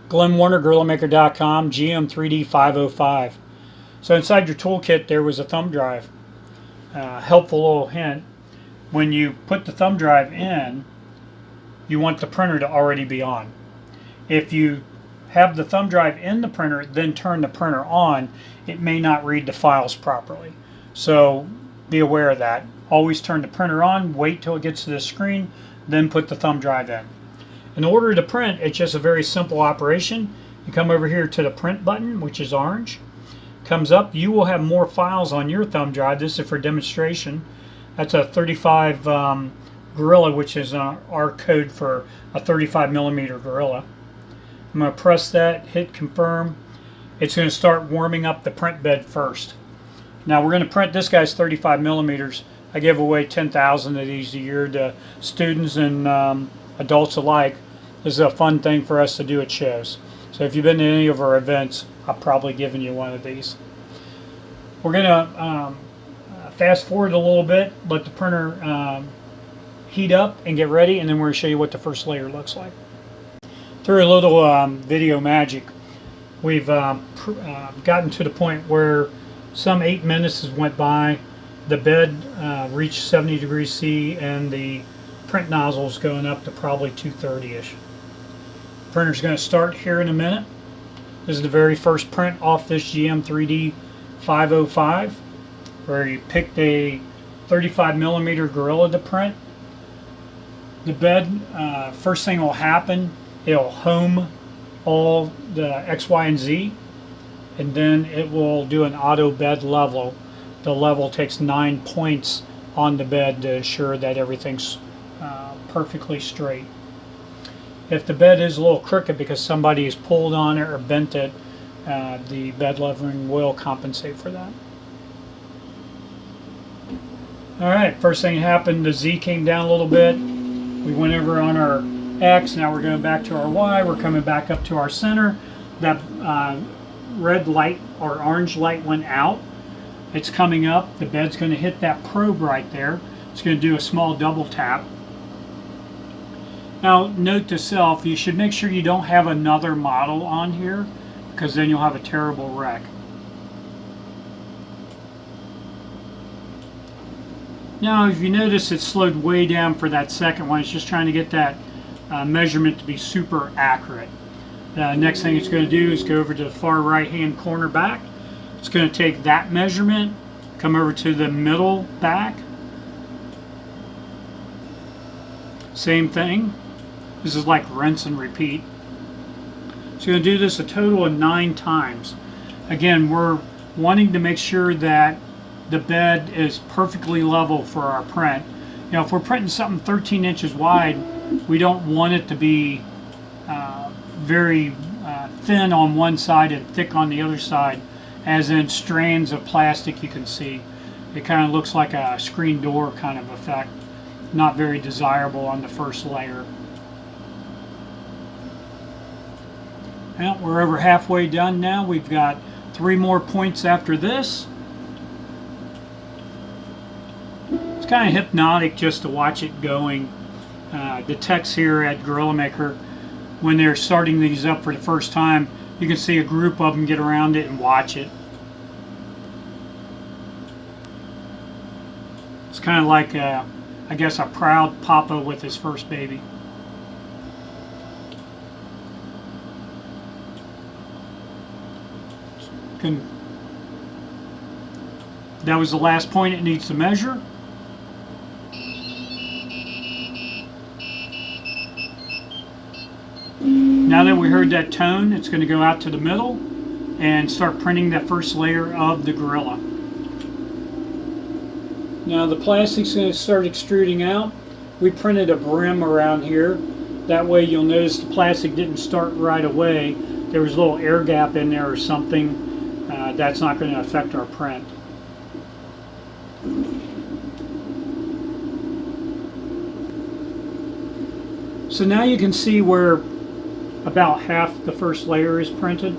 Glenn Warner, GorillaMaker.com, GM3D505. So inside your toolkit there was a thumb drive. Helpful little hint, when you put the thumb drive in, you want the printer to already be on. If you have the thumb drive in the printer, then turn the printer on, it may not read the files properly. So be aware of that. Always turn the printer on, wait till it gets to the screen, then put the thumb drive in. In order to print, it's just a very simple operation. You come over here to the print button, which is orange. Comes up, you will have more files on your thumb drive. This is for demonstration. That's a 35 Gorilla, which is our code for a 35mm Gorilla. I'm going to press that, hit confirm. It's going to start warming up the print bed first. Now we're going to print this guy's 35mm. I give away 10,000 of these a year to students and adults alike. This is a fun thing for us to do at shows. So if you've been to any of our events, I've probably given you one of these. We're going to fast forward a little bit, let the printer heat up and get ready, and then we're going to show you what the first layer looks like. Through a little video magic, we've gotten to the point where some 8 minutes has went by, the bed reached 70 degrees C, and the print nozzle is going up to probably 230-ish. Printer's going to start here in a minute. This is the very first print off this GM3D 505, where you picked a 35mm Gorilla to print. The bed, first thing will happen, it'll home all the X, Y, and Z, and then it will do an auto bed level. The level takes 9 points on the bed to ensure that everything's perfectly straight. If the bed is a little crooked because somebody has pulled on it or bent it, the bed leveling will compensate for that. Alright, first thing happened, the Z came down a little bit. We went over on our X, now we're going back to our Y, we're coming back up to our center. That red light or orange light went out. It's coming up, the bed's going to hit that probe right there. It's going to do a small double tap. Now note to self, you should make sure you don't have another model on here, because then you'll have a terrible wreck. Now if you notice, it slowed way down for that second one. It's just trying to get that measurement to be super accurate. Next thing it's going to do is go over to the far right hand corner back. It's going to take that measurement, come over to the middle back. Same thing. This is like rinse and repeat. So you're going to do this a total of 9 times. Again, we're wanting to make sure that the bed is perfectly level for our print. You know, if we're printing something 13 inches wide, we don't want it to be very thin on one side and thick on the other side, as in strands of plastic you can see. It kind of looks like a screen door kind of effect. Not very desirable on the first layer. Well, we're over halfway done now. We've got 3 more points after this. It's kind of hypnotic just to watch it going. The techs here at GorillaMaker, when they're starting these up for the first time, you can see a group of them get around it and watch it. It's kind of like, I guess, a proud papa with his first baby. That was the last point it needs to measure. Now that we heard that tone, it's going to go out to the middle and start printing that first layer of the Gorilla. Now the plastic's going to start extruding out. We printed a brim around here. That way you'll notice the plastic didn't start right away. There was a little air gap in there or something. That's not going to affect our print. So now you can see where about half the first layer is printed.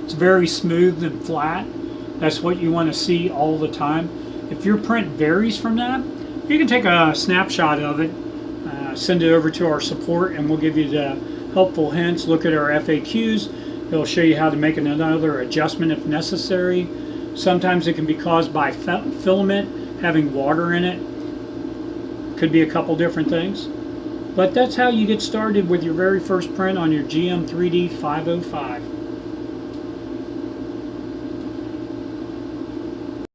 It's very smooth and flat. That's what you want to see all the time. If your print varies from that, you can take a snapshot of it, send it over to our support and we'll give you the helpful hints. Look at our FAQs. It'll show you how to make another adjustment if necessary. Sometimes it can be caused by filament having water in it. Could be a couple different things. But that's how you get started with your very first print on your GM3D 505.